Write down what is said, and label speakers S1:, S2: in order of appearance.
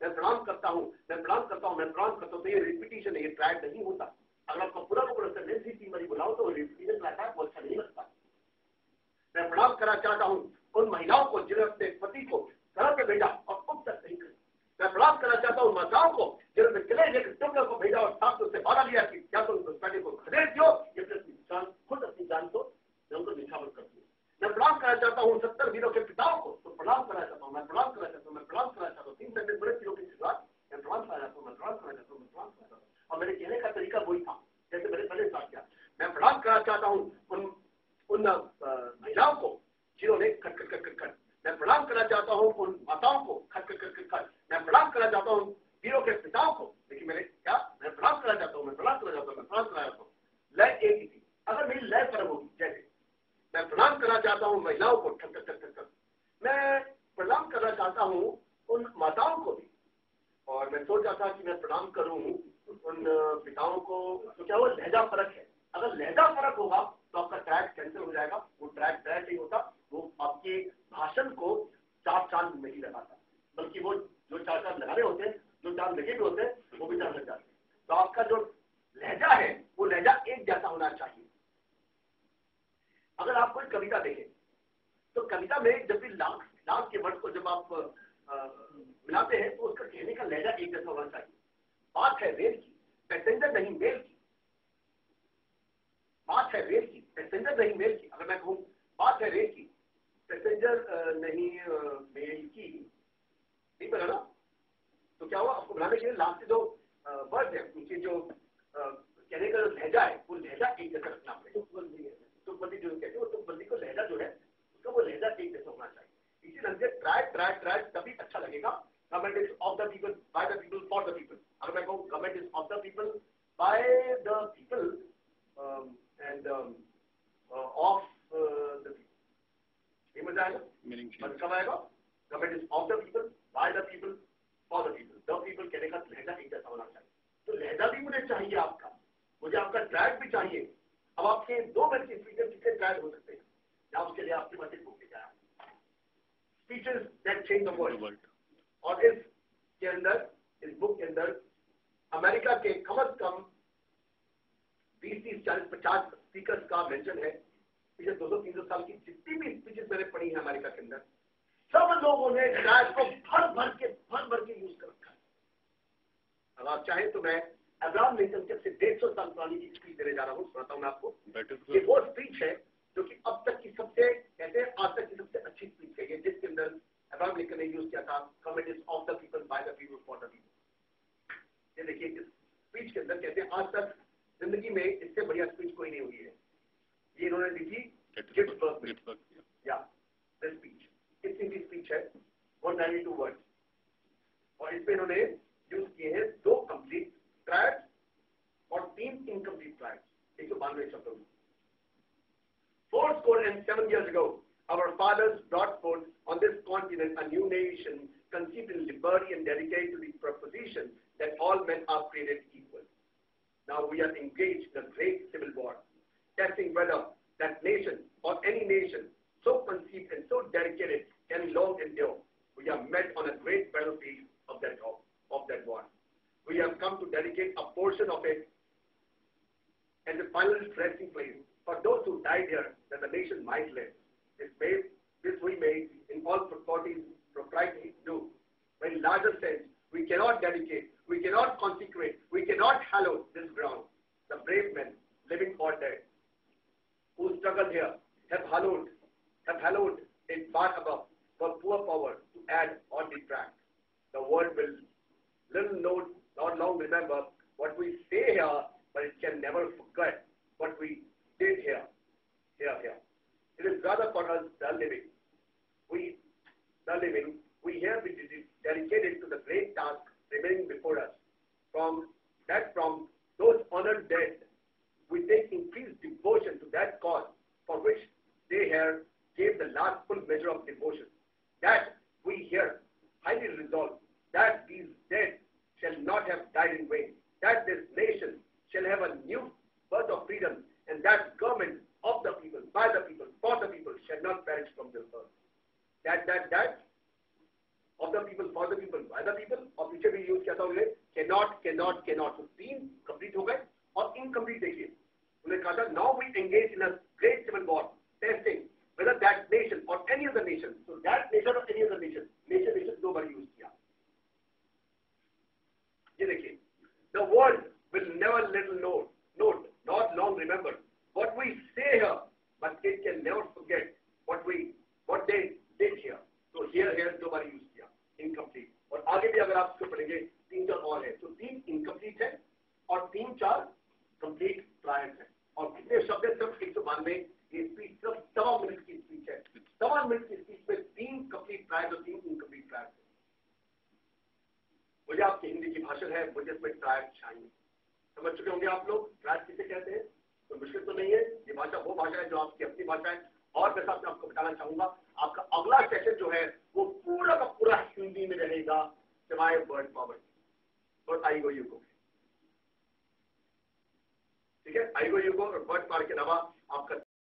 S1: मैं प्रणाम करता हूँ, मैं प्रणाम करता हूँ, मैं प्रणाम करता हूँ, तो ये रिपीटिशन है, ये ट्रैक नहीं होता। अगर आपको पूरा का पूरा सेंटेंस ही 3 बार बुलाओ तो रिपीटिशन रहता है, वो अच्छा नहीं लगता। मैं प्रणाम करना चाहता हूँ उन महिलाओं को जिन्होंने अपने पति को सड़क पे भेजा और अब तक नहीं करे। मैं प्रणाम करना चाहता हूँ माताओं को जिन्होंने किले के टुकड़े को भेजा और साथ उससे वादा लिया कि क्या तुम उस बेटे को खदेड़ दो या फिर अपनी जान खुद अपनी जान को उनको निछावर कर दो। मैं प्रणाम करना चाहता हूँ 70 वीरों के पिताओं को, तो प्रणाम करना चाहता हूँ, मैं प्रणाम करना चाहता हूँ, मैं प्रणाम करना चाहता हूँ। 3 सेंटेंस बड़े वीरों की शुरुआत, मैं प्रणाम करना चाहता हूँ, मैं प्रणाम करना चाहता हूँ, मैं प्रणाम करना चाहता हूँ। और मेरे कहने का तरीका वही था जैसे मैंने पहले स्टार्ट किया। मैं प्रणाम करना चाहता हूँ उन महिलाओं को जिन्होंने खट खट खट खट खट, मैं प्रणाम करना चाहता हूँ उन माताओं को खट खट खट खट खट, मैं प्रणाम करना चाहता हूँ वीरों के पिताओं को। देखिए मैंने क्या, मैं प्रणाम करना चाहता हूँ, मैं प्रणाम करना चाहता हूँ, मैं प्रणाम करना चाहता हूँ। लय एक ही थी, अगर मेरी लय फर्क होगी, जैसे मैं प्रणाम करना चाहता हूँ महिलाओं को ठक ठक ठक ठक, मैं प्रणाम करना चाहता हूँ उन माताओं को भी, और मैं सोच रहा था कि मैं प्रणाम करूँ उन पिताओं को, तो क्या वो लहजा फर्क है। अगर लहजा फर्क होगा तो आपका ट्रैक कैंसिल हो जाएगा, वो ट्रैक ट्रैक नहीं होता, वो आपके भाषण को 4 चांद नहीं लगाता, बल्कि वो जो 4 चांद लगाने होते हैं, जो चांद लगे भी होते हैं, वो भी चांद लग जाते हैं। तो आपका जो लहजा है वो लहजा एक जैसा होना चाहिए। अगर आप कोई कविता देखें तो कविता में जब भी लाख के वर्ड को जब आप मिलाते हैं तो उसका कहने का लहजा एक जैसा होना चाहिए। बात है रेल की, पैसेंजर नहीं मेल की, बात है रेल की, पैसेंजर नहीं मेल की। अगर मैं कहूँ बात है रेल की, पैसेंजर नहीं मेल की, नहीं बना ना, तो क्या हुआ, आपको बनाने के लिए लास्ट के जो वर्ड है उनके जो कहने का जो लहजा है वो लहजा एक जैसा रखना पड़ेगा। तुकबंदी जो कहते हैं वो तुकबंदी को लहजा जो है उसका वो लहजा एक जैसा होना चाहिए। इसी ढंग से ट्रैक ट्रैक ट्रैक तभी अच्छा लगेगा। Government is of the people, by the people, for the people. अगर मैं कहूँ government is of the people, by the people end of the people, ये मजा आएगा। मतलब कब आएगा, government is of the people, by the people, for the people. The people कहने का लहजा एक जैसा होना चाहिए। तो लहजा भी मुझे चाहिए आपका, मुझे आपका ट्रैक भी चाहिए। अब आपके 2 मिनट के स्पीकर कितने ट्रैक हो सकते हैं, या उसके लिए आपके पास एक बुक लेकर आया, speeches that change the world. और इसके अंदर, इस बुक के अंदर अमेरिका के कम से कम 20, 30, 40, 50 स्पीकर्स का मेंशन है। पिछले 200-300 साल की जितनी भी स्पीचेस मैंने पढ़ी है अमेरिका के अंदर, सब लोगों ने ट्रैक को भर भर के यूज कर रखा है। अब आप चाहें तो मैं अब्राहम लिंकन के 150 साल पुरानी की स्पीच देने जा रहा हूँ, सुनाता हूँ मैं आपको। ये वो स्पीच है जो कि अब तक की सबसे, कहते हैं आज तक की सबसे अच्छी स्पीच है ये, जिसके अंदर अब्राहम लिंकन ने यूज किया था government is of the people, by the people, for the people. ये देखिए इस स्पीच के अंदर कहते हैं आज तक जिंदगी में इससे बढ़िया स्पीच कोई नहीं हुई है। ये इन्होंने दी थी गेटिसबर्ग, या दिस स्पीच, इतनी भी स्पीच है, 192 वर्ड्स, और इसमें इन्होंने यूज किए हैं 2 कंप्लीट ट्रैक्स और 3 इनकम्प्लीट ट्रैक्स, 192 शब्दों में। 407 years ago, our fathers brought forth on this continent a new nation conceived in liberty and dedicated to the proposition that all men are created equal. Now we are engaged in a great civil war, testing whether that nation or any nation so conceived and so dedicated can long endure. We are met on a great battlefield of that war. We have come to dedicate a portion of it as a final resting place for those who died here, that the nation might live. This we may, in all propriety, do. But in larger sense, we cannot dedicate, we cannot consecrate, we cannot hallow this ground. The brave men, living or dead, who struggled here, have hallowed it far above for poor power to add or detract. The world will not long remember what we say here, but it can never forget what we did here. It is rather for us the living. We here be dedicated to the great task remaining before us. From those honored dead, we take increased devotion to that cause for which they here gave the last full measure of devotion. That we here highly resolve that these dead shall not have died in vain, that this nation shall have a new birth of freedom, and that government of the people, by the people, for the people shall not perish from this earth. That of the people, for the people, by the people, of which बोले cannot, तो 3 complete हो गए। और incomplete देखिए, उन्होंने कहा था now we engage in a great civil war testing whether that nation or any other nation, so that nation or any other nation, nation दो बार यूज किया। ये देखिए, the world will never little note not long remember what we say here, but it can never forget what they did here। तो here दो बार use किया, incomplete. और आगे भी अगर आप इसको पढ़ेंगे 3-4 और है, तो 3 इनकम्प्लीट है और 3-4 कंप्लीट ट्रायल्स है। और कितने शब्द है? सिर्फ 192। ये स्पीच सिर्फ 7 मिनट की स्पीच है। 7 मिनट की स्पीच में 3 कंप्लीट ट्रायल्स और 3 इनकम्प्लीट ट्रायल्स है। मुझे आपकी हिंदी की भाषा है, मुझे इसमें ट्रायल चाहिए। समझ चुके होंगे आप लोग ट्रायल किसे कहते हैं? तो मुश्किल तो नहीं है, ये भाषा वो भाषा है जो आपकी अपनी भाषा है। और मैं साथ में आपको बताना चाहूंगा, आपका अगला सेशन जो है वो पूरा का पूरा हिंदी में रहेगा, सिवाय वर्ड पावर और आई गो यू गो। ठीक है, आई गो यू गो और वर्ड पावर के अलावा आपका